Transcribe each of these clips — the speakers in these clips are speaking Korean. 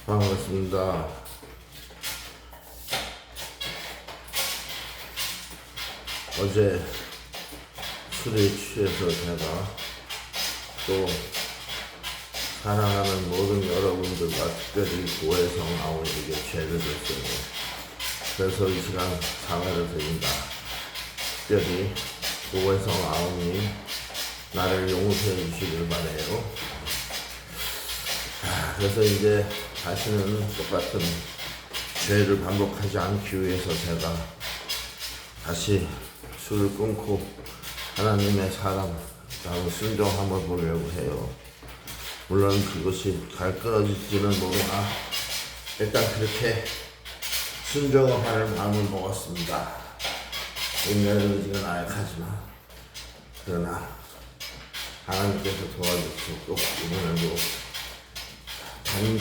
반갑습니다. 어제 술에 취해서 제가 또 사랑하는 모든 여러분들과 특별히 고해성 아우에게 죄를 졌어요. 그래서 이 시간 사과를 드립니다. 특별히 고해성 아우님 나를 용서해 주시길 바래요. 그래서 이제 다시는 똑같은 죄를 반복하지 않기 위해서 제가 다시 술을 끊고 하나님의 사랑하고 순종함을 보려고 해요. 물론 그것이 잘 끊어질지는 모르나 일단 그렇게 순종을 하는 마음을 먹었습니다. 인간의 의지가 나약하지만 그러나 하나님께서 도와주시고 꼭 이번에도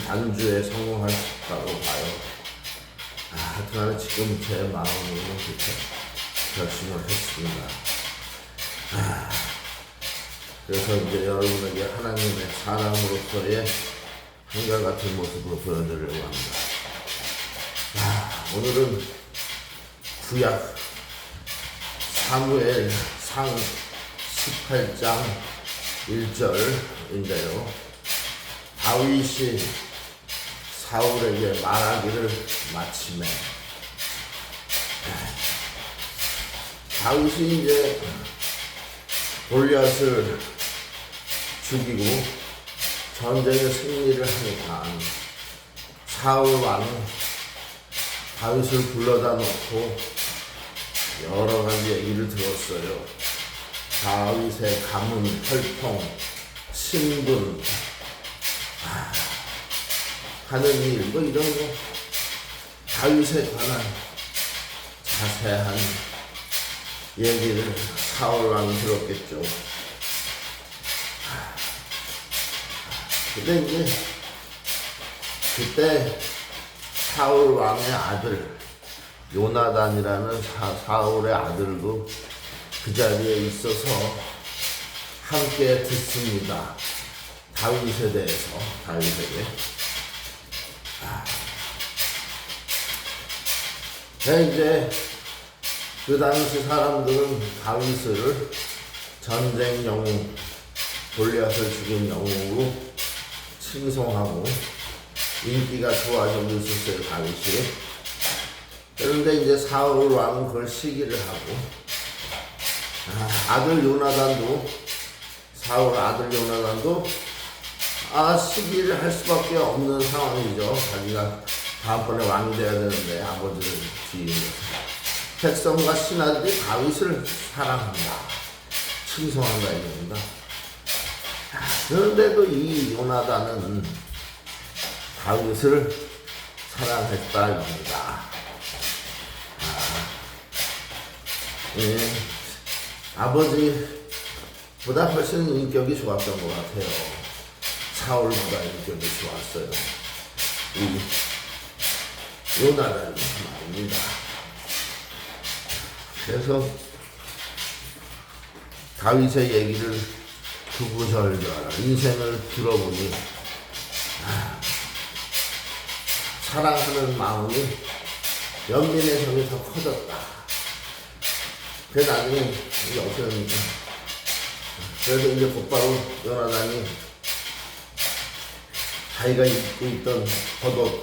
단주에 성공할 수 있다고 봐요. 하여튼 지금 제 마음으로는 그렇게 결심을 했습니다. 그래서 이제 여러분에게 하나님의 사랑으로서의 한결같은 모습으로 보여드리려고 합니다. 오늘은 구약 사무엘 상 18장 1절인데요. 다윗이 사울에게 말하기를 마치매 다윗이 이제 골리앗을 죽이고 전쟁에 승리를 하니까 사울 왕은 다윗을 불러다 놓고 여러 가지 얘기를 들었어요. 다윗의 가문, 혈통, 신분 하는 일, 뭐 이런 거 다윗에 관한 자세한 얘기를 사울 왕이 들었겠죠. 근데 이제 그때 사울 왕의 아들 요나단이라는 사울의 아들도 그 자리에 있어서 함께 듣습니다. 다윗에 대해서 다윗에게. 이제 그 당시 사람들은 다윗을 전쟁 영웅, 골리앗을 죽인 영웅으로 칭송하고 인기가 좋아지고 있었어요, 다윗이. 그런데 이제 사울 왕은 그걸 시기를 하고 아들 요나단도 사울 아들 요나단도 시기를 할 수밖에 없는 상황이죠. 자기가 다음번에 왕이 되어야 되는데 아버지를 뒤이면서 백성과 신하들이 다윗을 사랑한다, 칭송한다 이겁니다. 그런데도 이 요나단은 다윗을 사랑했다 이겁니다. 아버지보다 훨씬 인격이 좋았던 것 같아요. 사울보다 인격이 좋았어요. 이 요나단이 말입니다. 그래서 다윗의 얘기를 구구절절 인생을 들어보니 사랑하는 마음이 연민의 정이 더 커졌다. 그래서 나중에 이게 어떻게 됩니까? 그래서 이제 곧바로 요나단이 자기가 입고 있던 겉옷,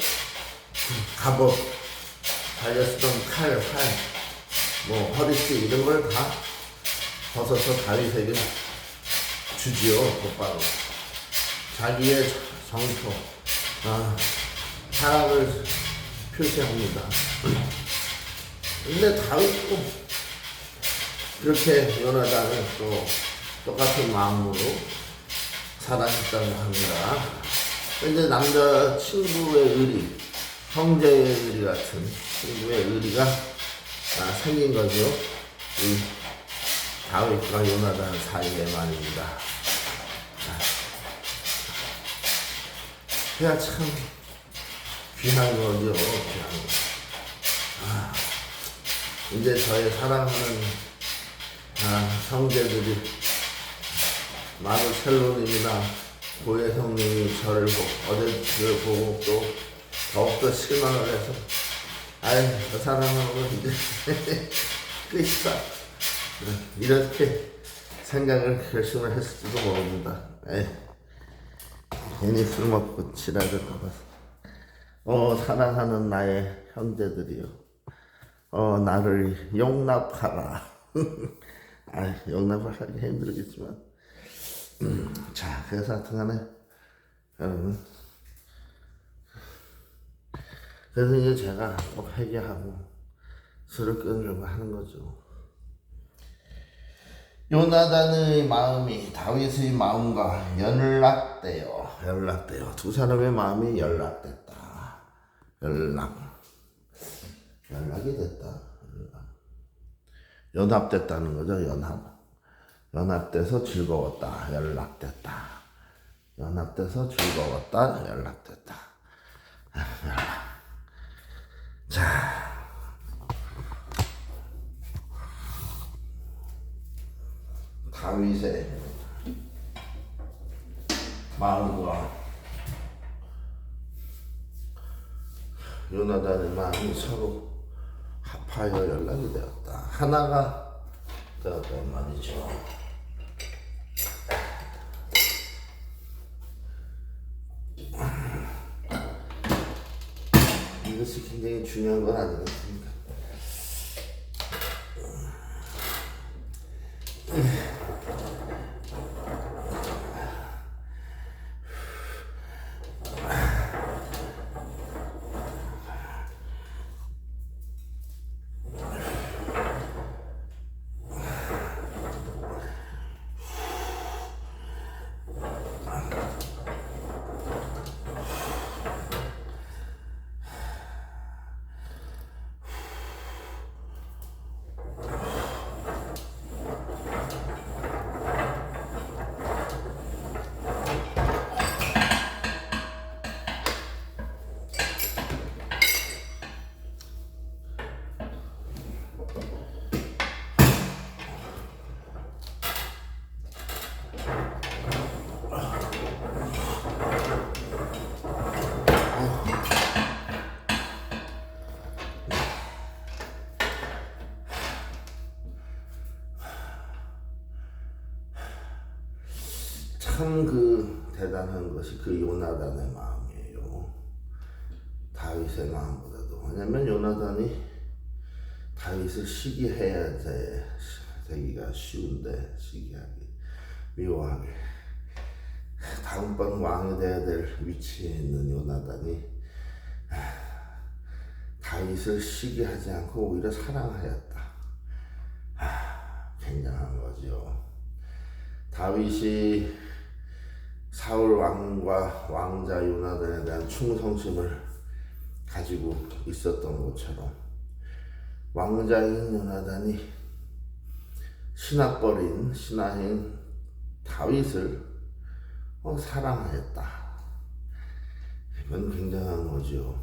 갑옷, 자기가 쓰던 칼, 뭐 허리띠 이런 걸 다 벗어서 다윗에게 주지요. 곧바로 자기의 정토, 사랑을 표시합니다. 근데 다윗도 그렇게 요나단을 또 똑같은 마음으로 사랑했다고 합니다. 근데 남자 친구의 의리, 형제의 의리 같은 친구의 의리가 생긴 거죠. 이 다윗과 요나단 사이에 말입니다. 그야 참 귀한 거죠. 귀한 거. 이제 저의 사랑하는 형제들이 마루첼로님이나 고혜성님이 저를 어제 보고 또 더욱더 실망을 해서 아유 저 사람하고 이제 끝이다 이렇게 생각을 결심을 했을지도 모릅니다. 에이, 괜히 술 먹고 지랄을까 봐서 사랑하는 나의 형제들이요 나를 용납하라. 용납을 하기 힘들겠지만 자 그래서 하여튼간에 여러분 그래서 이제 제가 꼭 회개하고 술을 끊으려고 하는 거죠. 요나단의 마음이 다윗의 마음과 연락되어 두 사람의 마음이 연락됐다. 연락이 됐다. 연합됐다는 거죠. 연합돼서 즐거웠다. 연합돼서 즐거웠다. 연락됐다. 자, 다윗의 마음과 요나단의 마음이 서로 합하여 연락이 되었다. 하나가 되었단 말이죠. 이것이 굉장히 중요한 건 아니겠습니까? 참 대단한 것이 요나단의 마음이에요. 다윗의 마음보다도. 왜냐면 요나단이 다윗을 시기해야 되기가 쉬운데 시기하기, 미워하게. 다음번 왕이 돼야 될 위치에 있는 요나단이 다윗을 시기하지 않고 오히려 사랑하였다. 굉장한 거죠. 다윗이 사울 왕과 왕자 요나단에 대한 충성심을 가지고 있었던 것처럼 왕자인 요나단이 신하인 다윗을 사랑하였다. 이건 굉장한 거죠.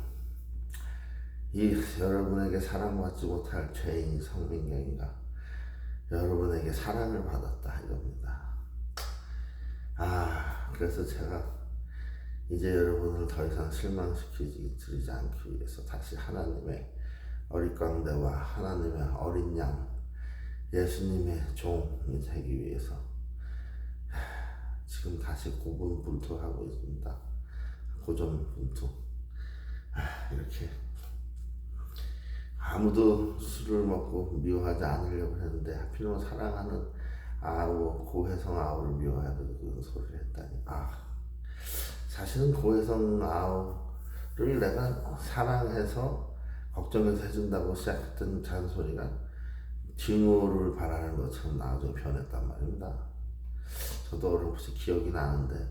여러분에게 사랑받지 못할 죄인 성민경이가 여러분에게 사랑을 받았다 이겁니다. 그래서 제가 이제 여러분을 더 이상 실망시키지 않기 위해서 다시 하나님의 어릿광대와 하나님의 어린 양 예수님의 종이 되기 위해서 지금 다시 고군분투하고 있습니다. 고전분투. 이렇게 아무도 술을 먹고 미워하지 않으려고 했는데 하필이면 사랑하는 고혜성 아우를 미워하는 그런 소리를 했다니. 사실은 고혜성 아우를 내가 사랑해서 걱정해서 해준다고 시작했던 잔소리가 징후를 바라는 것처럼 나중에 변했단 말입니다. 저도 어렴풋이 기억이 나는데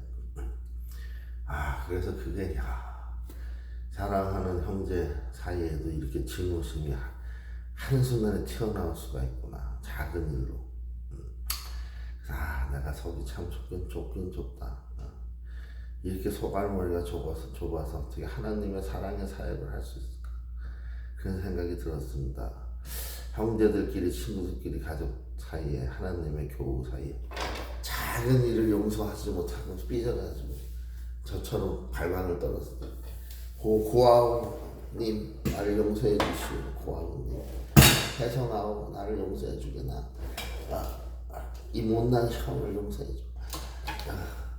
그래서 그게 사랑하는 형제 사이에도 이렇게 증오심이 한순간에 튀어나올 수가 있구나. 작은 일로. 내가 속이 참 좁긴 좁다. 이렇게 속알머리가 좁아서 어떻게 하나님의 사랑의 사역을 할 수 있을까? 그런 생각이 들었습니다. 형제들끼리, 친구들끼리, 가족 사이에, 하나님의 교우 사이에 작은 일을 용서하지 못하고 삐져가지고 저처럼 발광을 떨어서 고아우님 나를 용서해 주시오. 고아우님 혜성아우 나를 용서해 주게나. 이 못난 형을 용서해 줘.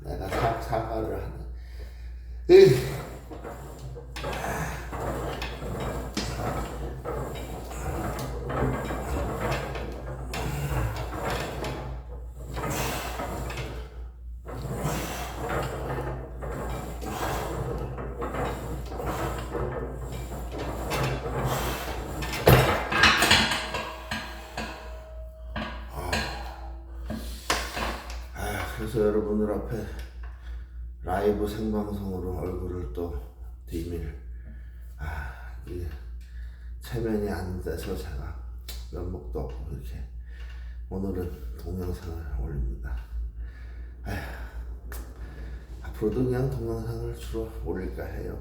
내가 사과를 하네. 그래서 여러분들 앞에 라이브 생방송으로 얼굴을 또 디밀 이게 체면이 안 돼서 제가 면목도 없고 이렇게 오늘은 동영상을 올립니다. 앞으로도 그냥 동영상을 주로 올릴까 해요.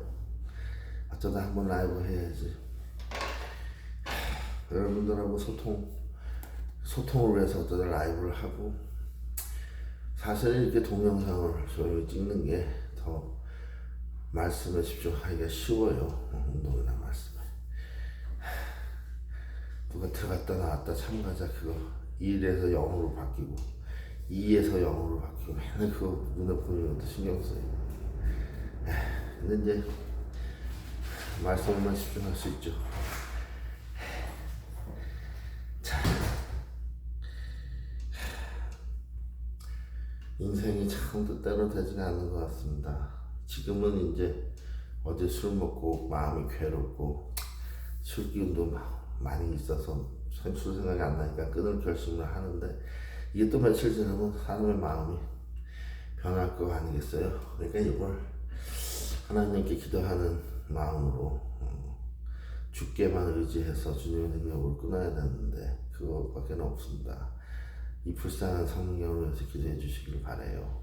어쩌다 한번 라이브 해야지. 여러분들하고 소통을 위해서 어쩌다 라이브를 하고, 사실 이렇게 동영상을 조용히 찍는 게 더 말씀에 집중하기가 쉬워요. 운동이나 말씀에. 누가 들어갔다 나왔다 참가자 그거 1에서 0으로 바뀌고 2에서 0으로 바뀌고 맨날 그거 눈에 보이는 것도 신경 써요. 근데 이제 말씀에만 집중할 수 있죠. 인생이 참 뜻대로 되지가 않는 것 같습니다. 지금은 이제 어제 술 먹고 마음이 괴롭고 술 기운도 많이 있어서 술 생각이 안 나니까 끊을 결심을 하는데, 이게 또 며칠 지나면 사람의 마음이 변할 거 아니겠어요? 그러니까 이걸 하나님께 기도하는 마음으로 주께만 의지해서 주님의 능력으로 끊어야 되는데 그거밖에 없습니다. 이 불쌍한 성령을 위해서 기도해 주시길 바라요.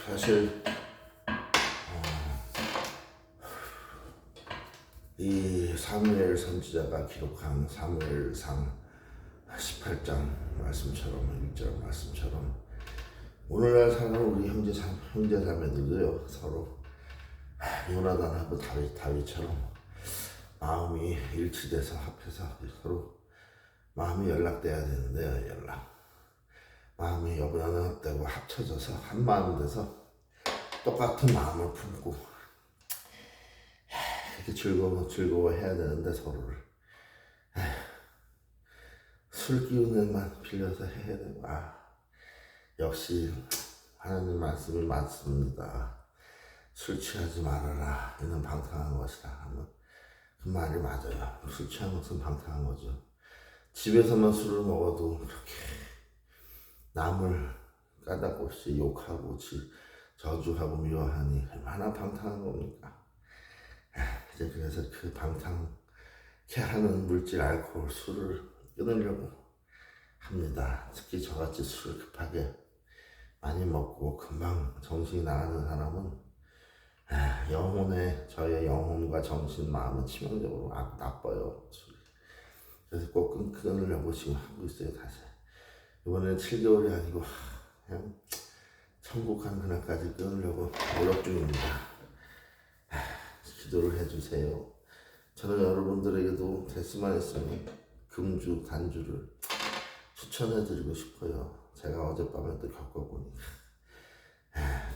사실 이 사무엘 선지자가 기록한 사무엘상 18장 말씀처럼 1절 말씀처럼 오늘날 사는 우리 형제자매들도요, 서로 요나단하고 다윗처럼 마음이 일치돼서 합해서 서로 마음이 연락돼야 되는데요. 마음이 연락되고 합쳐져서 한 마음 돼서 똑같은 마음을 품고 이렇게 즐거워해야 되는데 서로를 술 기운에만 빌려서 해야 되고, 역시 하나님 말씀이 맞습니다. 술 취하지 말아라, 이는 방탕한 것이다 하면 그 말이 맞아요. 술 취한 것은 방탕한 거죠. 집에서만 술을 먹어도 그렇게 남을 까닭없이 욕하고 저주하고 미워하니 얼마나 방탕한 겁니까? 이제 그래서 그 방탕케 하는 물질 알코올 술을 끊으려고 합니다. 특히 저같이 술을 급하게 많이 먹고 금방 정신이 나가는 사람은 저의 영혼과 정신, 마음은 치명적으로 나빠요. 술이. 그래서 꼭 끊으려고 지금 하고 있어요. 다시 이번에는 7개월이 아니고 그냥 천국 간 그날까지 끊으려고 노력 중입니다. 기도를 해주세요. 저는 여러분들에게도 될 수만 있으면 금주, 단주를 추천해드리고 싶어요. 제가 어젯밤에 또 겪어보니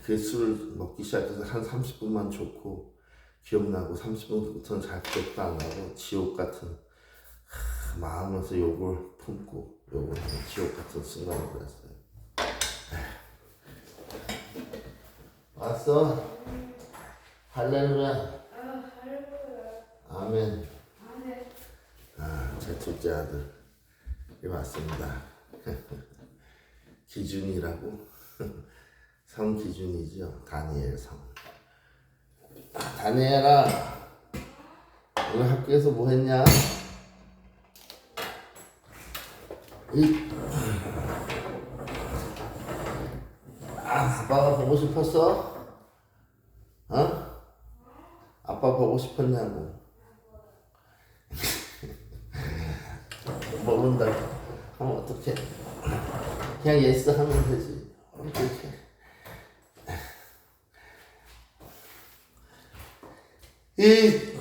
그 술을 먹기 시작해서 한 30분만 좋고 기억나고 30분부터는 잘 기억도 안 나고 지옥 같은 마음에서 욕을 품고 욕을 하는 지옥 같은 순간을 보냈어요. 왔어? 할렐루야. 아멘. 제 둘째 아들이 왔습니다. 기준이라고 성 기준이죠. 다니엘 성. 다니엘아, 오늘 학교에서 뭐 했냐? 아빠가 보고 싶었어? 어? 아빠 보고 싶었냐고. 모른다. 하면 어떡해. 그냥 예스 하면 되지. 어떡해. 이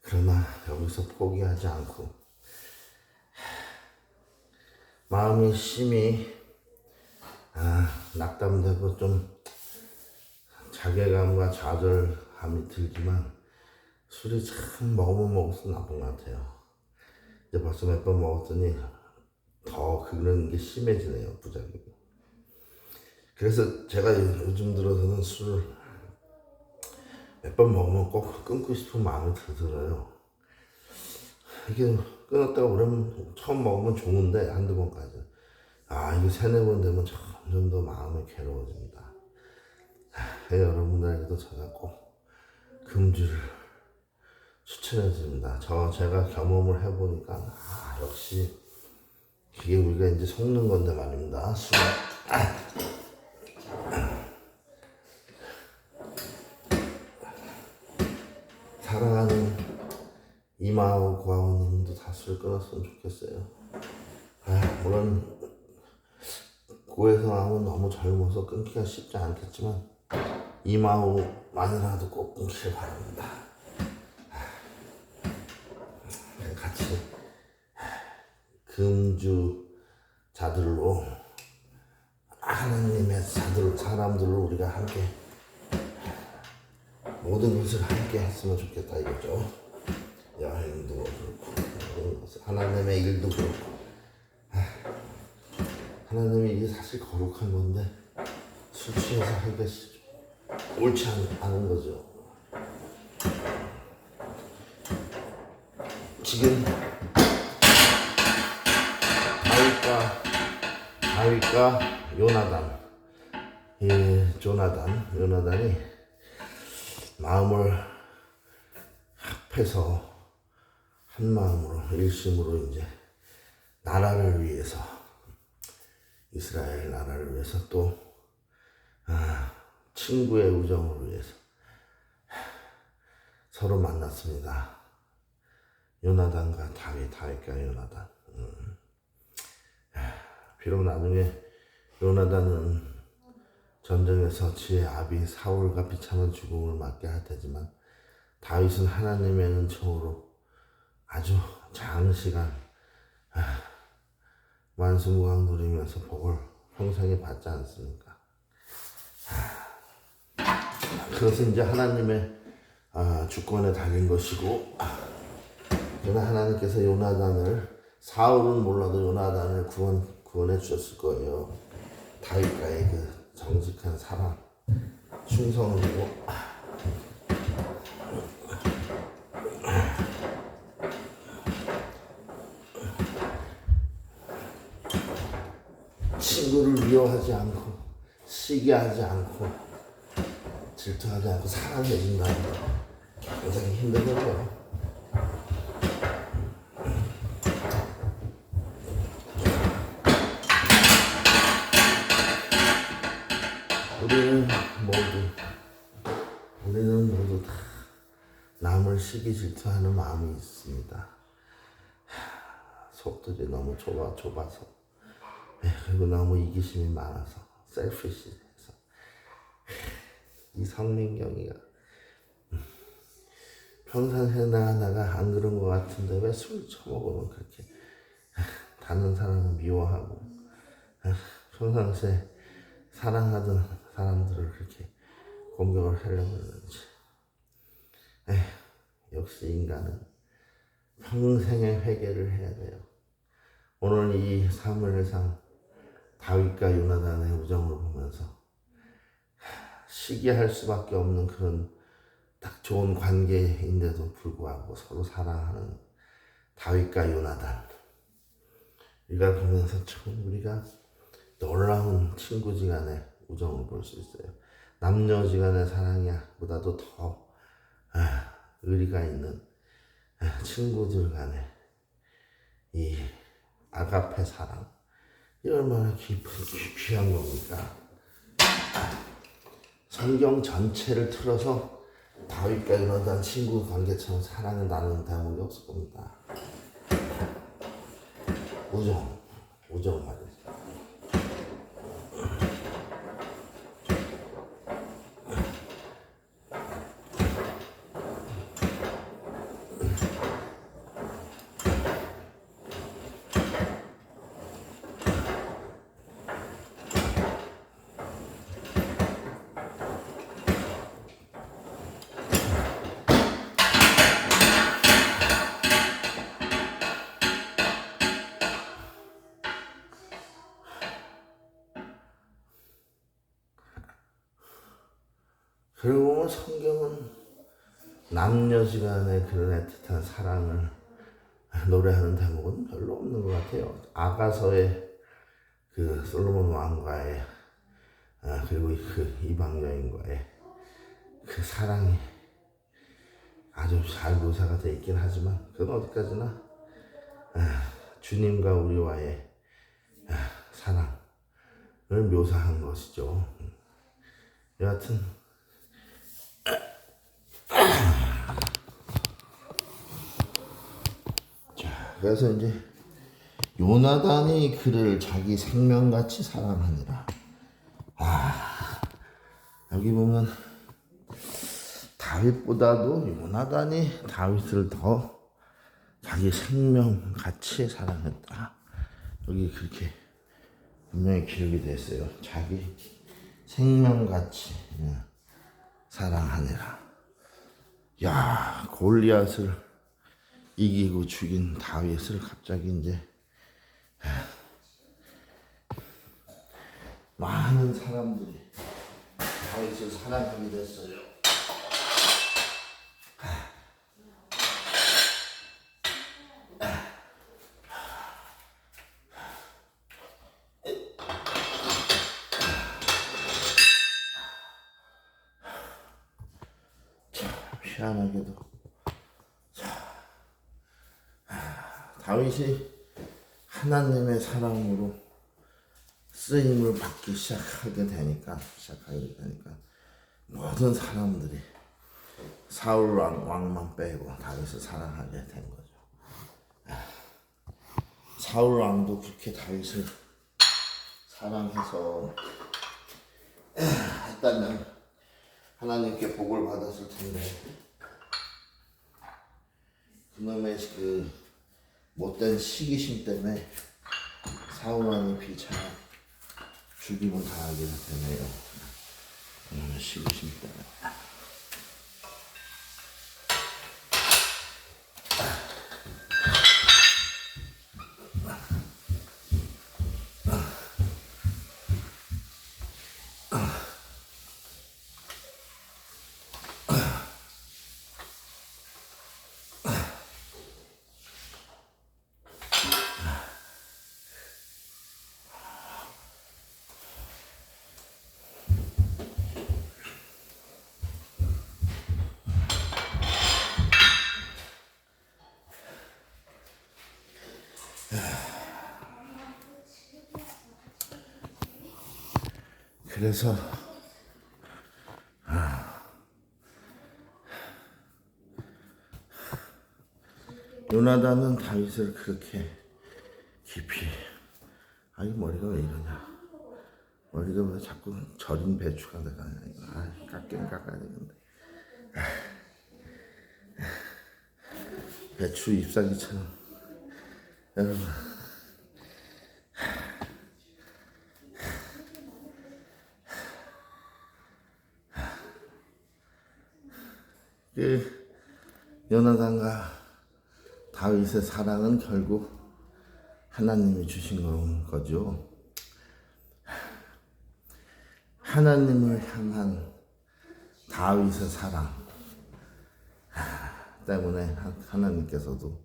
그러나 여기서 포기하지 않고 마음이 심히 낙담되고 좀 자괴감과 좌절함이 들지만 술이 참 먹으면 먹을수록 나쁜 것 같아요. 이제 벌써 몇 번 먹었더니 더 그런 게 심해지네요, 부작용이. 그래서 제가 요즘 들어서는 술을 몇 번 먹으면 꼭 끊고 싶은 마음이 들어요. 이게 끊었다가 오래면 처음 먹으면 좋은데 한두 번까지. 이거 세네 번 되면 점점 더 마음이 괴로워집니다. 여러분들에게도 제가 꼭 금주를 추천해 줍니다. 제가 경험을 해보니까 역시 이게 우리가 이제 속는 건데 말입니다. 술. 사랑하는 이마우 구아우님도 다 술 끊었으면 좋겠어요. 물론 고해성 하면 너무 젊어서 끊기가 쉽지 않겠지만 이마우만이라도 꼭 끊기를 바랍니다. 같이 금주자들로 하나님의 사람들로 우리가 함께 모든 것을 함께 했으면 좋겠다 이거죠. 여행도 그렇고 하나님의 일도 그렇고 하나님의 일이 사실 거룩한 건데 술 취해서 하기가 옳지 않은 거죠. 지금 다윗과 요나단이 마음을 합해서 한 마음으로 일심으로 이제 나라를 위해서 이스라엘 나라를 위해서 또 친구의 우정을 위해서 서로 만났습니다. 요나단과 다윗과 요나단. 비록 나중에 요나단은 전쟁에서 지의 아비 사울과 비참한 죽음을 맞게 할 테지만 다윗은 하나님의 은총으로 아주 장시간 만수무강 누리면서 복을 평생에 받지 않습니까? 그것은 이제 하나님의 주권에 달린 것이고, 그러나 하나님께서 사울은 몰라도 요나단을 구원해 주셨을 거예요. 다윗과의 그 정직한 사랑, 충성이고 친구를 미워하지 않고 시기하지 않고 질투하지 않고 사랑해준다는 거 굉장히 힘든 거죠. 우리는 모두 다 남을 시기 질투하는 마음이 있습니다. 속들이 너무 좁아서, 그리고 너무 이기심이 많아서, 셀피시해서. 이 성민경이가 평상시에 내가 안 그런 것 같은데 왜 술 처먹으면 그렇게 다른 사람을 미워하고, 평상시에 사랑하던 사람들을 그렇게 공격을 하려고 하는지. 역시 인간은 평생의 회개를 해야 돼요. 오늘 이 사무엘상 다윗과 요나단의 우정을 보면서 시기할 수밖에 없는 그런 딱 좋은 관계인데도 불구하고 서로 사랑하는 다윗과 요나단, 이걸 보면서 참 우리가 놀라운 친구지간의 우정을 볼 수 있어요. 남녀지간의 사랑보다도 더 의리가 있는 친구들 간의 이 아가페 사랑, 이 얼마나 귀한 겁니까? 성경 전체를 틀어서 다윗과 요나단 친구 관계처럼 사랑을 나누는 대목이 없을 겁니다. 우정 말이죠. 그리고 보면 성경은 남녀지간의 그런 애틋한 사랑을 노래하는 대목은 별로 없는 것 같아요. 아가서의 그 솔로몬 왕과의 그리고 그 이방 여인과의 그 사랑이 아주 잘 묘사가 되어 있긴 하지만, 그건 어디까지나 주님과 우리와의 사랑을 묘사한 것이죠. 여하튼 그래서 이제 요나단이 그를 자기 생명같이 사랑하니라. 여기 보면 다윗보다도 요나단이 다윗을 더 자기 생명같이 사랑했다. 여기 그렇게 분명히 기록이 됐어요. 자기 생명같이 사랑하니라. 야, 골리앗을 이기고 죽인 다윗을 갑자기 이제 많은 사람들이 다윗을 사랑하게 됐어요. 희한하게도 다윗이 하나님의 사랑으로 쓰임을 받기 시작하게 되니까 모든 사람들이 사울 왕만 빼고 다윗을 사랑하게 된 거죠. 사울 왕도 그렇게 다윗을 사랑해서 했다면 하나님께 복을 받았을 텐데, 그놈의 그 못된 시기심 때문에 사울 왕이 비참한 죽임을 당하게 되네요. 그놈의 시기심 때문에. 그래서 요나단은 다윗을 그렇게 깊이, 이 머리가 왜 이러냐, 머리가 왜 자꾸 절인 배추가 돼가냐, 깎긴 깎아야 되는데, 배추 잎사귀처럼. 여러분, 그 요나단과 다윗의 사랑은 결국 하나님이 주신 거죠. 하나님을 향한 다윗의 사랑 때문에 하나님께서도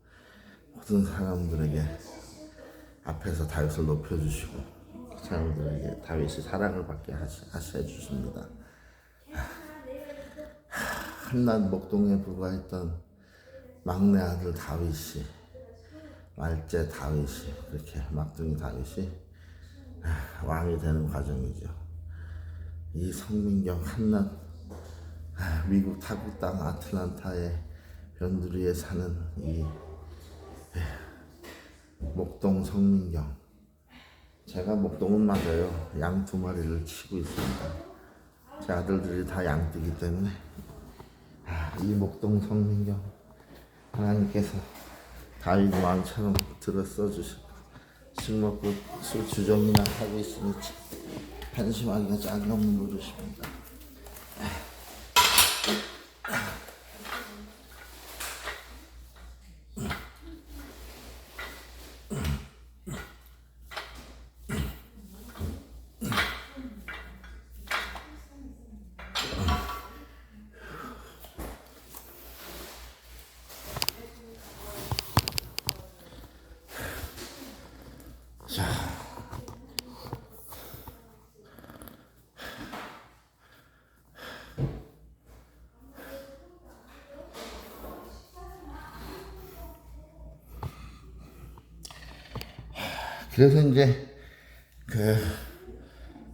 모든 사람들에게 앞에서 다윗을 높여주시고 사람들에게 다윗이 사랑을 받게 하셔 주십니다. 한낱 목동에 불과했던 막내 아들 다윗이, 말제 다윗이, 그렇게 막둥이 다윗이 왕이 되는 과정이죠. 이 성민경 한낱 미국 타국 땅 아틀란타의 변두리에 사는 이 목동 성민경, 제가 목동은 맞아요. 양 2마리를 치고 있습니다. 제 아들들이 다 양띠기 때문에 이 목동 성민경 하나님께서 다윗 왕처럼 들어 써주시고 술 먹고 술 주정이나 하고 있으니 한심하기가 짝이 없는 노릇입니다. 그래서 이제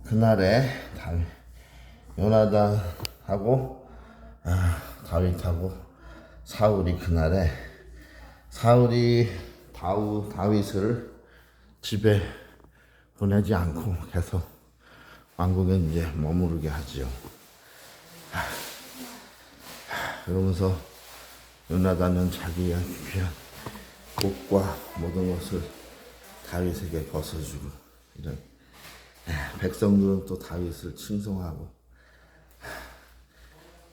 그날에 요나단하고 다윗하고 사울이 그날에 사울이 다윗을 집에 보내지 않고 계속 왕궁에 이제 머무르게 하지요. 그러면서 요나단은 자기의 귀한 옷과 모든 것을 다윗에게 벗어주고, 이런 백성들은 또 다윗을 칭송하고,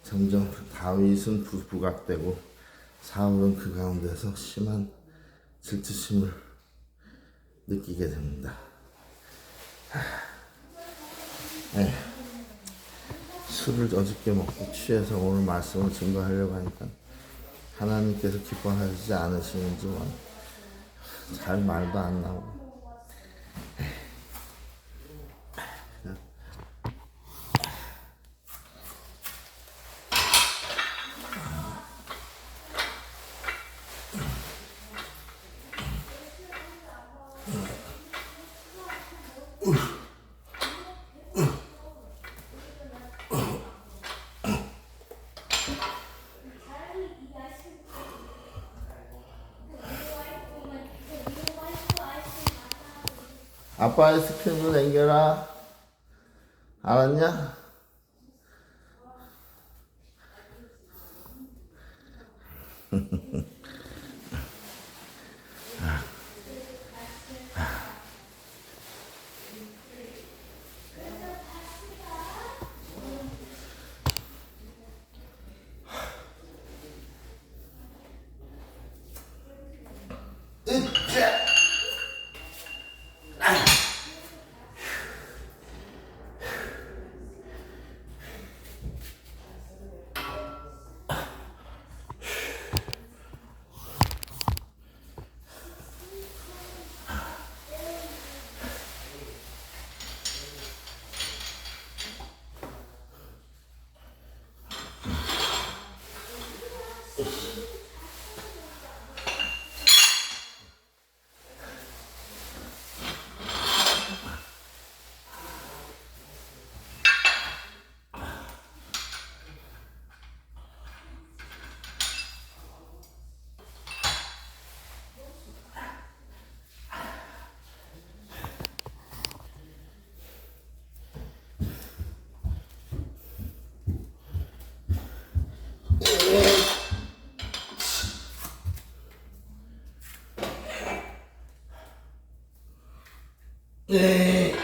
점점 다윗은 부각되고 사울은 그 가운데서 심한 질투심을 느끼게 됩니다. 술을 어저께 먹고 취해서 오늘 말씀을 증거하려고 하니까 하나님께서 기뻐하지 않으시는지 잘 말도 안 나오고. 아빠 아이스크림 좀 남겨라. 알았냐? 예.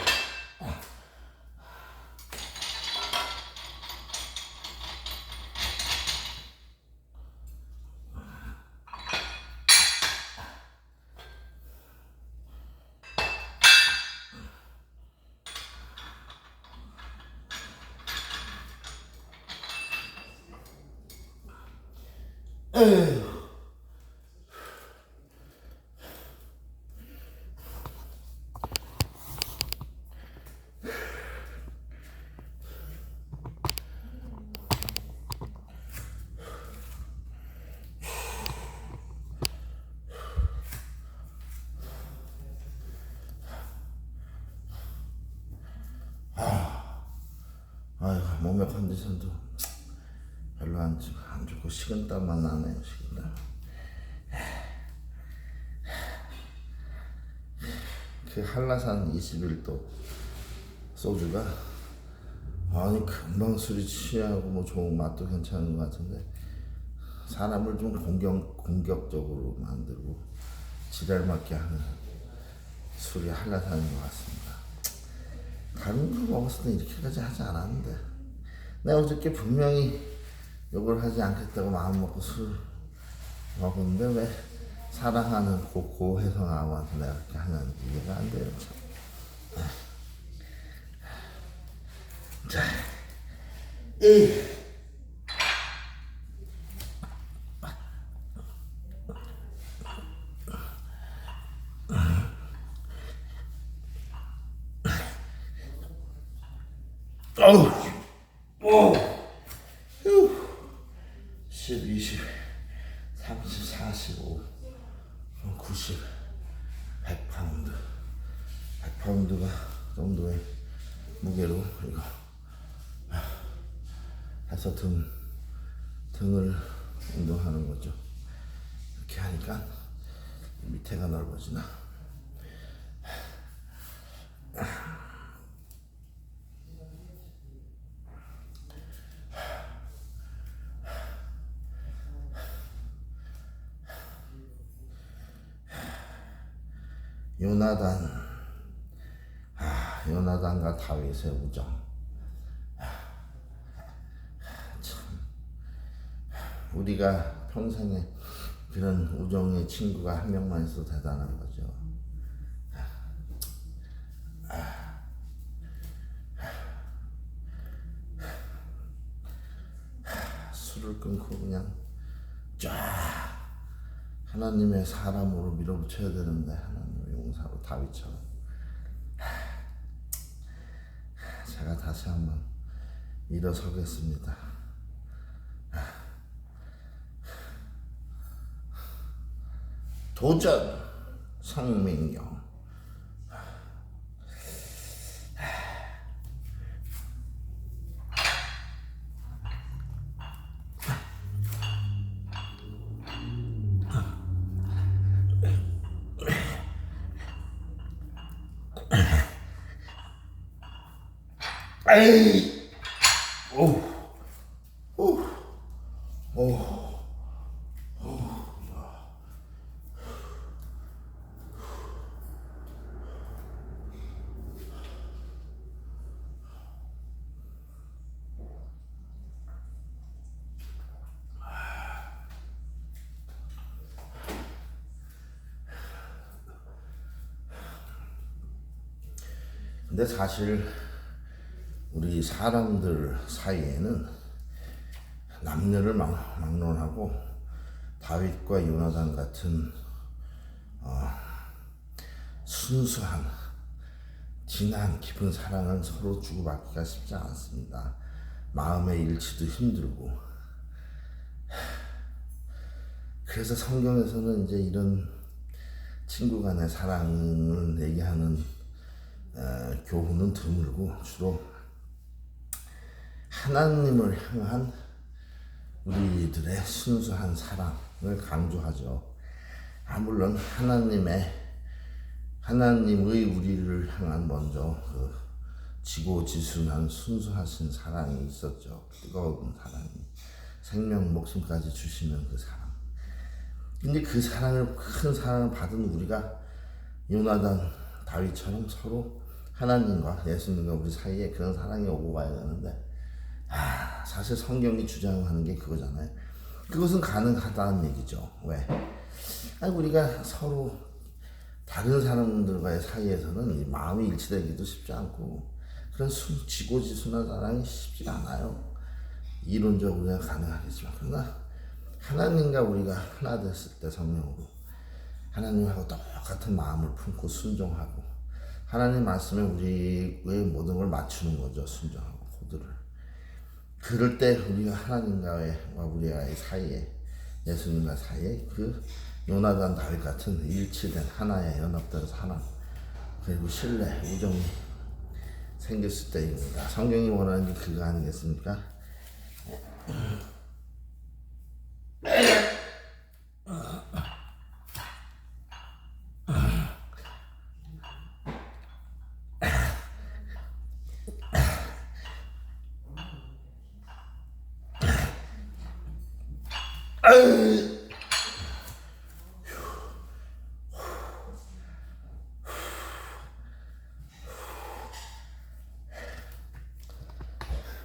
에휴. 아유, 몸의 컨디션도 별로 안 좋고 식은땀만 나네요. 식은땀. 그 한라산 21도 소주가 아니 금방 술이 취하고 뭐 좋은 맛도 괜찮은 것 같은데 사람을 좀 공격적으로 만들고 지랄 맞게 하는 술이 한라산인 것 같습니다. 다른 거 먹었을 때 이렇게까지 하지 않았는데 내가 어저께 분명히 욕을 하지 않겠다고 마음 먹고 술 먹었는데 왜 사랑하는 고혜성 아우한테 내가 그렇게 하는 이해가 안 돼요. 자, 어우, 오, 10, 20, 30, 45, 90, 100파운드. 100파운드가 정도의 무게로 이거 해서 등을 운동하는 거죠. 이렇게 하니까 밑에가 넓어지나. 요나단과 다윗의 우정. 참 우리가 평생에 그런 우정의 친구가 한 명만 있어도 대단한 거죠. 술을 끊고 그냥 쫙 하나님의 사람으로 밀어붙여야 되는데 하나님의 용사로 다윗처럼 제가 다시 한번 일어서겠습니다. 도전 성민경. 에이, 오, 오, 오. 근데 사실 우리 사람들 사이에는 남녀를 막론하고 다윗과 요나단 같은 순수한 진한 깊은 사랑은 서로 주고받기가 쉽지 않습니다. 마음의 일치도 힘들고. 그래서 성경에서는 이제 이런 친구 간의 사랑을 얘기하는 교훈은 드물고 주로 하나님을 향한 우리들의 순수한 사랑을 강조하죠. 물론 하나님의 우리를 향한 먼저 그 지고지순한 순수하신 사랑이 있었죠. 뜨거운 사랑이, 생명 목숨까지 주시는 그 사랑. 근데 그 사랑을, 큰 사랑을 받은 우리가 요나단 다윗처럼 서로 하나님과 예수님과 우리 사이에 그런 사랑이 오고 가야 되는데, 사실 성경이 주장하는 게 그거잖아요. 그것은 가능하다는 얘기죠. 왜? 우리가 서로 다른 사람들과의 사이에서는 이 마음이 일치되기도 쉽지 않고, 그런 지고지순한 사랑이 쉽지가 않아요. 이론적으로야 가능하겠지만, 그러나 하나님과 우리가 하나 됐을 때 성령으로 하나님하고 똑같은 마음을 품고 순종하고, 하나님 말씀에 우리의 모든 걸 맞추는 거죠. 순종하고 코드를. 그럴 때 우리가 하나님과의 우리와의 사이에, 예수님과 사이에 그 요나단 다윗 같은 일치된 하나의 연합된 사랑, 그리고 신뢰, 우정이 생겼을 때입니다. 성경이 원하는 게 그거 아니겠습니까?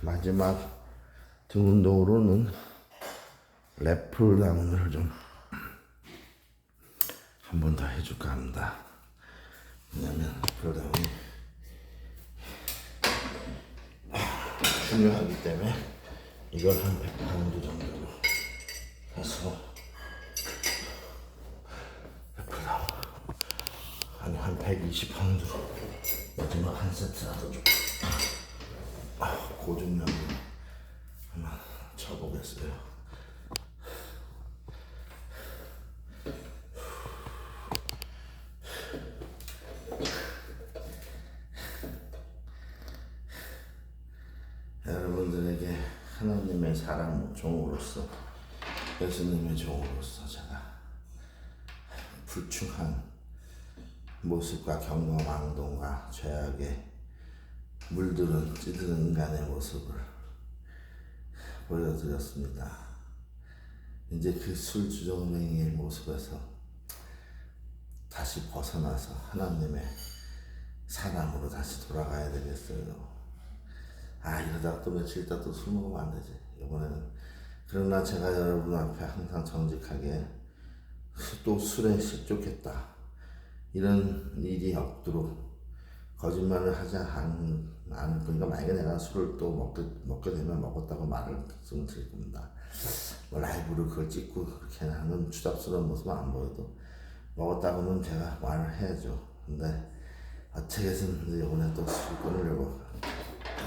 마지막 등 운동으로는 랩풀다운을 좀 한 번 더 해줄까 합니다. 왜냐면 랩풀다운이 중요하기 때문에 이걸 한 100파운드 정도로 해서 랩풀다운 아니 한 120파운드로 마지막 한 세트라도 좀 고중량으로 한번 쳐보겠어요. 여러분들에게 하나님의 사랑 종으로서, 예수님의 종으로서 제가 불충한 모습과 경거망동과 죄악에 물들은 찌드는 인간의 모습을 보여드렸습니다. 이제 그 술주정뱅이의 모습에서 다시 벗어나서 하나님의 사람으로 다시 돌아가야 되겠어요. 이러다가 또 며칠 있다 또 술 먹으면 안 되지. 이번에는. 그러나 제가 여러분 앞에 항상 정직하게 또 술에 쫓겼다, 이런 일이 없도록 거짓말을 하지 않을 거니까, 만약에 내가 술을 또 먹게 되면 먹었다고 말씀을 드릴 겁니다. 라이브로 그걸 찍고 그렇게 하는 추잡스러운 모습은 안 보여도 먹었다고는 제가 말을 해야죠. 근데 어떻게든 이번에 또 술 끊으려고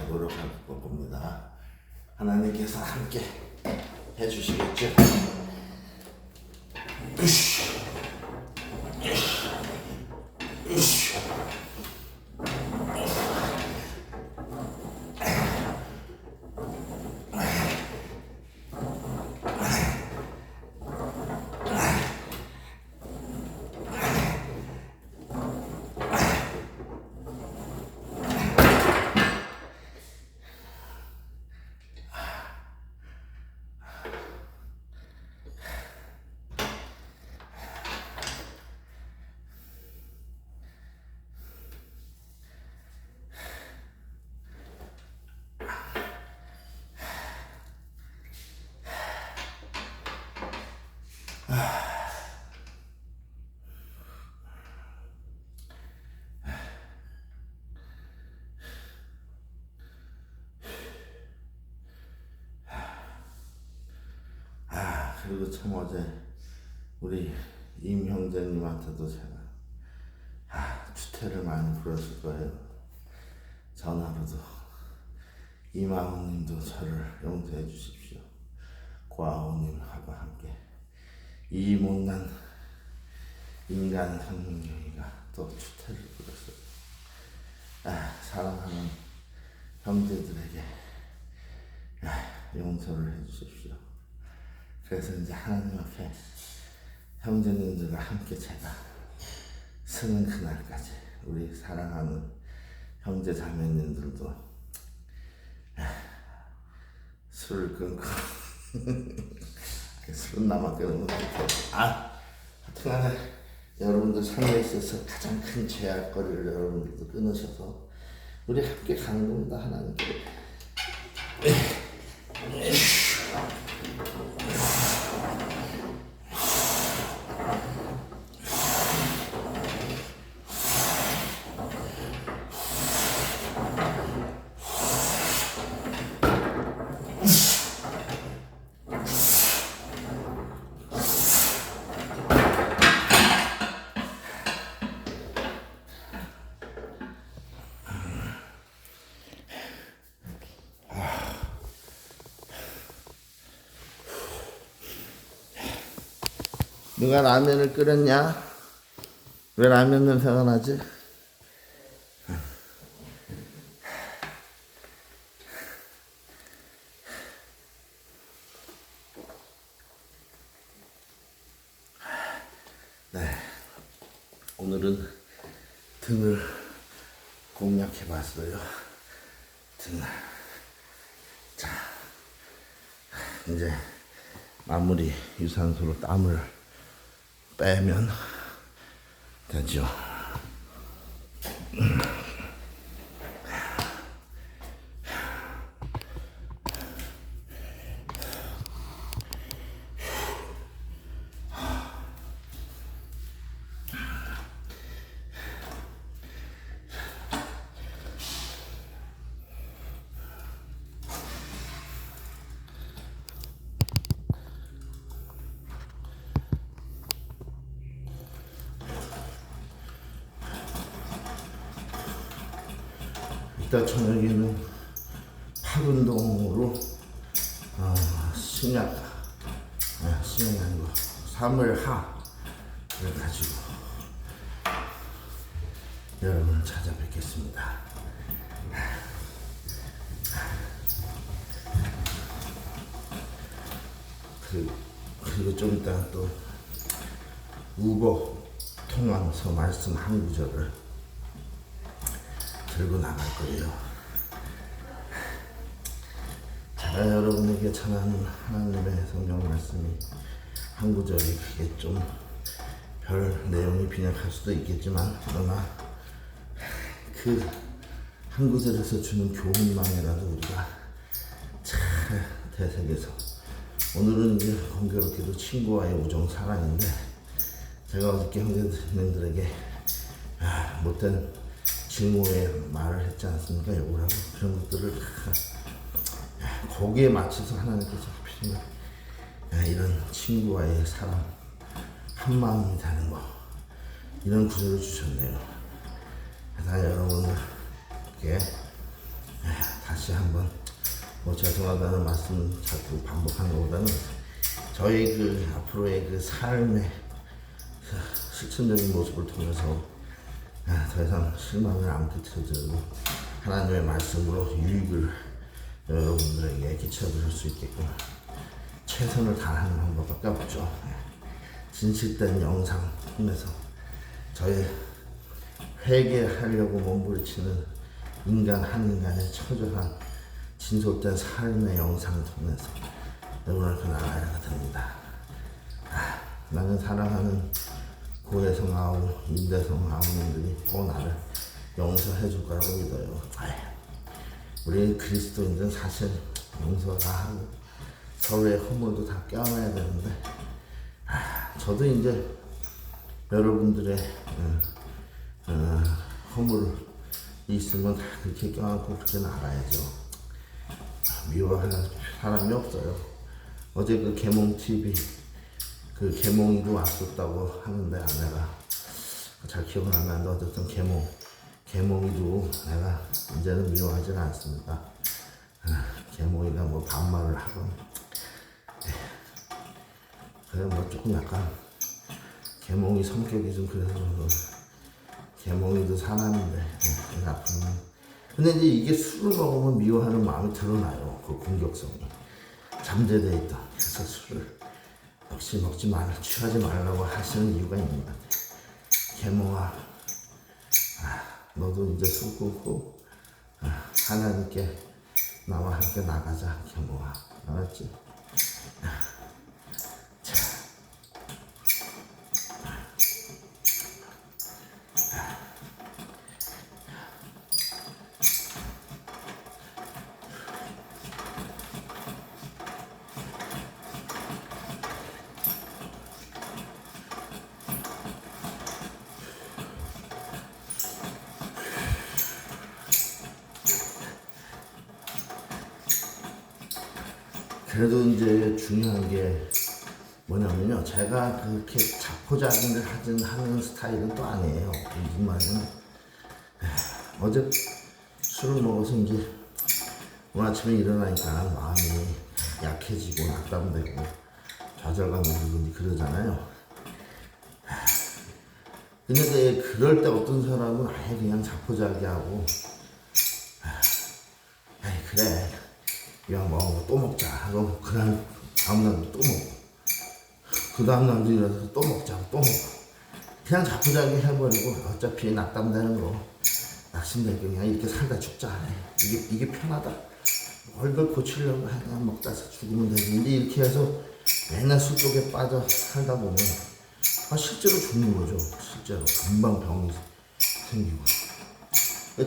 노력할 겁니다. 하나님께서 함께 해주시겠죠? 그리고 참 어제 우리 임 형제님한테도 제가 추태를 많이 부렸을 거예요. 전화로도. 이마우님도 저를 용서해 주십시오. 고아오님하고 함께 이 못난 인간 성민경이가 또 추태를 부렸어요. 사랑하는 형제들에게 용서를 해 주십시오. 그래서 이제 하나님 앞에 형제님들과 함께 제가 서는 그날까지 우리 사랑하는 형제 자매님들도 술을 끊고 술은 나만 끊으면 못해. 하여튼간에 여러분들 삶에 있어서 가장 큰 제약거리를 여러분들도 끊으셔서 우리 함께 가는 겁니다. 하나님께. 누가 라면을 끓였냐? 왜 라면 냄새가 나지? 네, 오늘은 등을 공략해봤어요. 등. 자, 이제 마무리 유산소로 땀을 빼면 되죠. 이따 저녁에는 팔 운동으로 신약이 아니고 3월 하를 가지고 여러분을 찾아뵙겠습니다. 그리고 좀 이따 또 우버 통하면서 말씀 한 구절을 들고 나갈 거예요. 제가 여러분에게 전하는 하나님의 성경 말씀이 한 구절이 그게 좀 별 내용이 빈약할 수도 있겠지만, 그러나 그 한 구절에서 주는 교훈만이라도 우리가 잘 되새겨서, 오늘은 이제 공교롭게도 친구와의 우정 사랑인데, 제가 어저께 형제님들에게 못된 징후의 말을 했지 않습니까? 욕을 하고 그런 것들을 거기에 맞춰서 하나님께서 하필이면 이런 친구와의 사랑, 한 마음이 되는 거, 이런 구절을 주셨네요. 그래서 여러분들께 다시 한번 죄송하다는 말씀 자꾸 반복하는 것보다는 저희 그 앞으로의 그 삶의 실천적인 모습을 통해서 더 이상 실망을 안 끼쳐드리고 하나님의 말씀으로 유익을 여러분들에게 끼쳐드릴 수 있게끔 최선을 다하는 방법밖에 없죠. 진실된 영상 통해서 저의 회개하려고 몸부림치는 인간 한 인간의 처절한 진솔된 삶의 영상을 통해서 여러분을 그 나라가 됩니다. 나는 사랑하는 고혜성 아우, 임대성 아우님들이 꼭 나를 용서해 줄 거라고 믿어요. 우리 그리스도인들은 사실 용서 다 하고 서로의 허물도 다 껴안아야 되는데, 저도 이제 여러분들의 허물이 있으면 다 그렇게 껴안고 그렇게 나가야죠. 미워하는 사람이 없어요. 어제 그 개몽TV 그 개몽이도 왔었다고 하는데, 아내가 잘 기억은 안 나는데 어쨌든 개몽이도 내가 이제는 미워하지는 않습니다. 개몽이가 뭐 반말을 하건 그래 뭐 조금 약간 개몽이 성격이 좀 그래서 개몽이도 사람인데 앞으로는, 근데 이제 이게 술을 먹으면 미워하는 마음이 드러나요. 그 공격성이 잠재되어 있던. 그래서 술을 역시 취하지 말라고 하시는 이유가 있는 것 같아요. 개몽아, 너도 이제 술 끊고 하나님께 나와 함께 나가자. 개몽아, 알았지? 그래도 이제 중요한 게 뭐냐면요. 제가 그렇게 자포자기를 하는 스타일은 또 아니에요. 무슨 말이냐면 어제 술을 먹어서 이제 오늘 아침에 일어나니까 마음이 약해지고 낙담되고 좌절감이 들고 그러잖아요. 근데 그럴 때 어떤 사람은 아예 그냥 자포자기하고 아이 그래 이왕 먹은 거 또 먹자 하고 그날 다음날도 또 먹고 그 다음날도 일어나서 또 먹자고 또 먹고 그냥 자포자기 해버리고 어차피 낙담되는 거 낙심되고 그냥 이렇게 살다 죽자 이게 편하다 얼굴 고치려고 그냥 먹다 죽으면 되는데 이렇게 해서 맨날 술 속에 빠져 살다 보면 실제로 죽는 거죠. 실제로 금방 병이 생기고.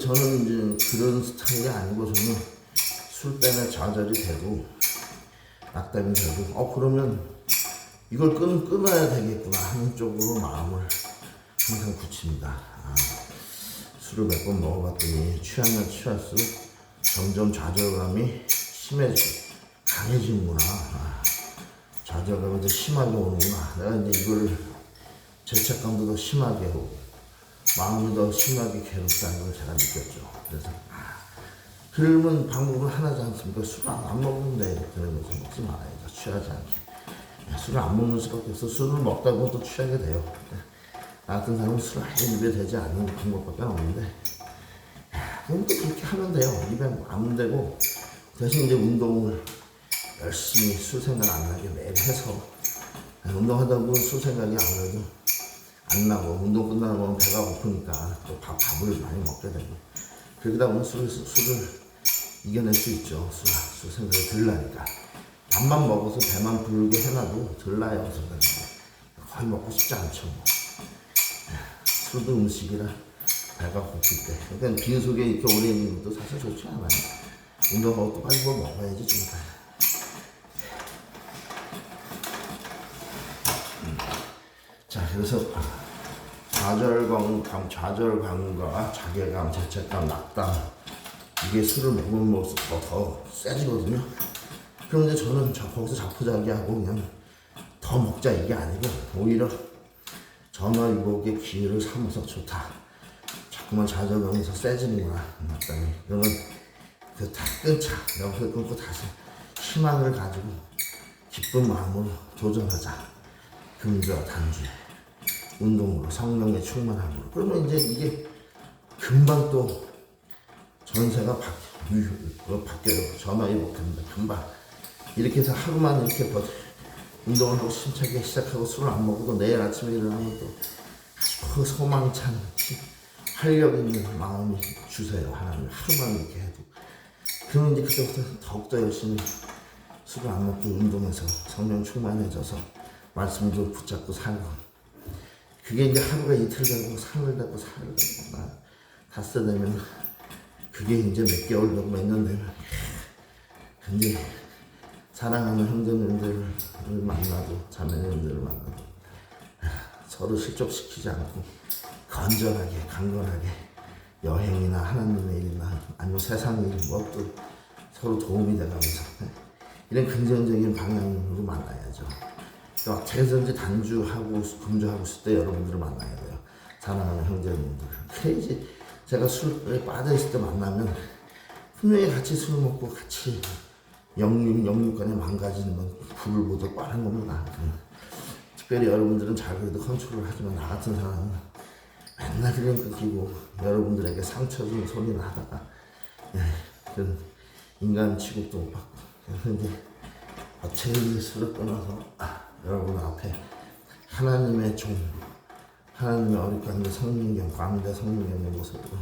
저는 이제 그런 스타일이 아니고 저는 술 때문에 좌절이 되고 낙담이 되고 그러면 이걸 끊어야 되겠구나 하는 쪽으로 마음을 항상 굳힙니다. 술을 몇 번 먹어봤더니 취하면 취할수록 점점 좌절감이 심해지고 강해지는구나. 좌절감이 더 심하게 오는구나. 내가 이제 이걸 죄책감도 더 심하게 오고 마음이 더 심하게 괴롭다는 걸 제가 느꼈죠. 그래서 그러면 방법은 하나지 않습니까? 술을 안 먹는데 그러면서 먹지 말아야죠. 취하지 않게. 술을 안 먹는 수밖에 없어. 술을 먹다 보면 또 취하게 돼요. 나 같은 사람은 술을 아예 입에 대지 않는 방법밖에 없는데 그럼 또 그렇게 하면 돼요. 입에 안 대고 대신 이제 운동을 열심히 술 생각 안 나게 매일 해서 운동하다 보면 술 생각이 아무래도 안 나고 운동 끝나고 보면 배가 고프니까 또 밥을 많이 먹게 되고 그러다 보면 술을 이겨낼 수 있죠. 술 생각이 덜 나니까 밥만 먹어서 배만 부르게 해놔도 덜 나요. 생각이 거의 먹고 싶지 않죠. 술도 음식이라 배가 고플 때 그러니까 빈속에 이렇게 오래 있는 것도 사실 좋지 않아요. 운동하고 또 빨리 뭘 먹어야지 좀. 자, 그래서 좌절감과 자괴감, 죄책감, 낙담 이게 술을 먹으면 먹을수록 더 세지거든요. 그런데 저는 거기서 자포자기하고 그냥 더 먹자 이게 아니고 오히려 전화위복의 기회를 삼아서 좋다. 자꾸만 좌절감이 더 세지는구나. 낙담이. 그러면 그 다 끊자. 여기서 끊고 다시 희망을 가지고 기쁜 마음으로 도전하자. 금주와 단주에 운동으로 성령의 충만함으로 그러면 이제 이게 금방 또 전세가 바뀌어요. 전화위복합니다. 금방 이렇게 해서 하루만 이렇게 운동을 하고 힘차게 시작하고 술을 안 먹고 내일 아침에 일어나면 또 아주 소망찬 활력 있는 마음이 주세요. 하나님 하루만 이렇게 해도 그러면 이제 그때부터 더욱더 열심히 술을 안 먹고 운동해서 성령 충만해져서 말씀도 붙잡고 살고 그게 이제 하루가 이틀 되고 사흘 되고 닷새 되면 그게 이제 몇 개월 되고 몇 년 되면 근데 사랑하는 형제님들을 만나도 자매님들을 만나도 서로 실족시키지 않고 건전하게 강건하게 여행이나 하나님의 일이나 아니면 세상 일 무엇도 서로 도움이 돼가면서 이런 긍정적인 방향으로 만나야죠. 그래서 이제 단주하고 금주하고 있을 때 여러분들을 만나야 돼요. 사랑하는 형제님들. 그래야지 제가 술에 빠져 있을 때 만나면 분명히 같이 술 먹고 같이 영육간에 망가지는 건 불을 보듯 뻔한 겁니다. 특별히 여러분들은 잘 그래도 컨트롤을 하지만 나 같은 사람은 맨날 그냥 끊기고 여러분들에게 상처 주는 소리를 하다가 그런 인간 취급도 못 받고 그래서 이제 어떻게 술을 끊어서 여러분 앞에 하나님의 종, 하나님의 어릿광대 성민경, 광대 성민경의 모습으로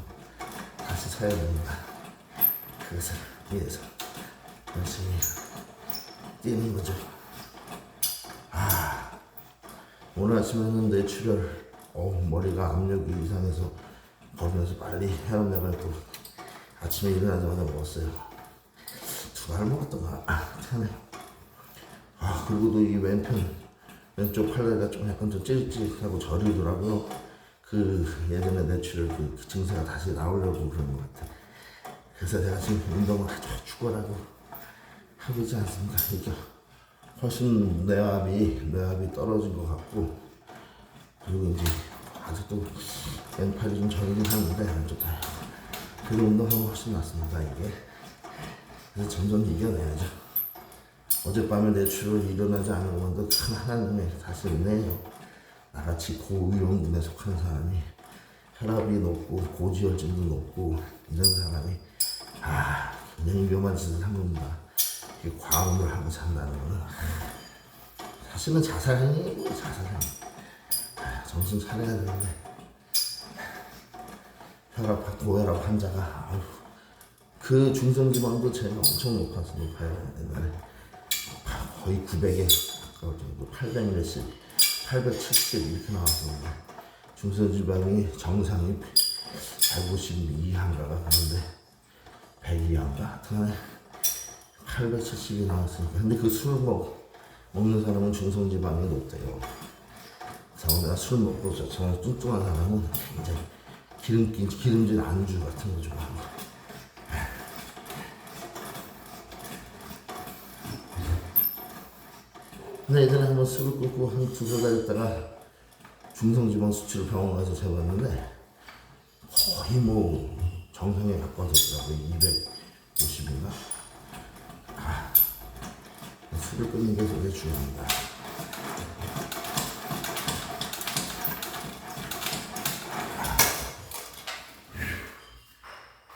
다시 서야 됩니다. 그것을 위해서 열심히 뛰는 거죠. 오늘 아침에는 뇌출혈, 머리가 압력이 이상해서 거기서 빨리 헤엄내가 또 아침에 일어나자마자 먹었어요. 2알 먹었다가 태어나요. 그리고 또 이 왼쪽 팔다리가 좀 약간 좀 찌릿찌릿하고 저리더라고요. 그 예전에 뇌출혈 그 증세가 다시 나오려고 그런 것 같아. 그래서 내가 지금 운동을 아주 죽어라고 하지 않습니까? 이게 훨씬 뇌압이 떨어진 것 같고, 그리고 이제 아직도 왼팔이 좀 저리긴 하는데 안 좋다. 그래도 운동하면 훨씬 낫습니다 이게. 그래서 점점 이겨내야죠. 어젯밤에 뇌출혈 일어나지 않은 것도 큰 하나님의 사실이네요. 나같이 고위험군에 속하는 사람이 혈압이 높고 고지혈증도 높고 이런 사람이 굉장히 위험한 짓을 한 겁니다. 과음을 하고 산다는 거는 사실은 자살행위고 자살행위. 정신 차려야 되는데 고혈압 환자가 그 중성지방도 제가 엄청 높아요. 옛날에 거의 900에 가까울 정도, 800 몇십, 870 이렇게 나왔었는데 중성지방이 정상이 150 이하인가가 그런데 100 이하인가 하여튼 870이 나왔으니까. 근데 그 술 먹는 사람은 중성지방이 높대요. 그래서 내가 술 먹고 저처럼 뚱뚱한 사람은 굉장히 기름진 안주 같은 거 좋아하고. 근데 예전에 한번 술을 끊고 한 두세 달 있다가 중성지방 수치를 병원 가서 재봤는데 거의 뭐 정상에 가까워졌더라고요. 250인가? 술을 끊는 게 되게 중요합니다.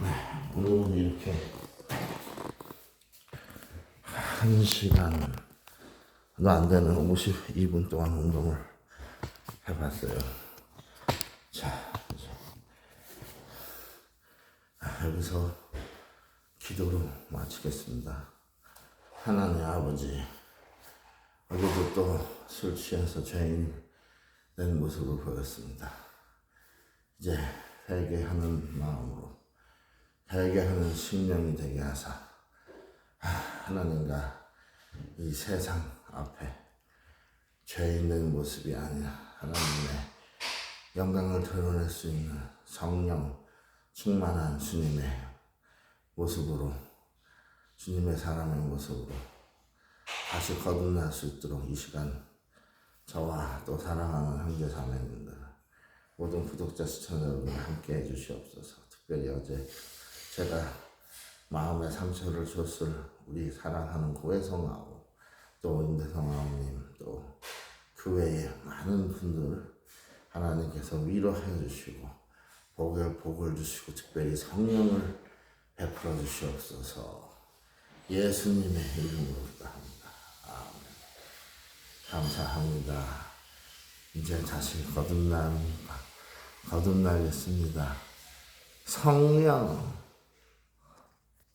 네, 오늘은 이렇게 1시간도 안 되는 52분 동안 운동을 해봤어요. 자, 여기서 기도로 마치겠습니다. 하나님 아버지, 어제도 또 술 취해서 죄인 된 모습을 보였습니다. 이제 회개하는 마음으로, 회개하는 심령이 되게 하사 하나님과 이 세상 앞에 죄인 된 모습이 아니라 하나님의 영광을 드러낼 수 있는 성령 충만한 주님의 모습으로, 주님의 사람의 모습으로 다시 거듭날 수 있도록 이 시간 저와 또 사랑하는 형제 자매님들, 모든 구독자 시청자 여러분 함께 해주시옵소서. 특별히 어제 제가 마음의 상처를 줬을 우리 사랑하는 고혜성아우, 또 임대성아우님, 또 교회의 많은 분들 하나님께서 위로해 주시고 복을 주시고 특별히 성령을 베풀어 주시옵소서. 예수님의 이름으로 기도합니다. 아멘. 감사합니다. 이제 다시 거듭나겠습니다. 성령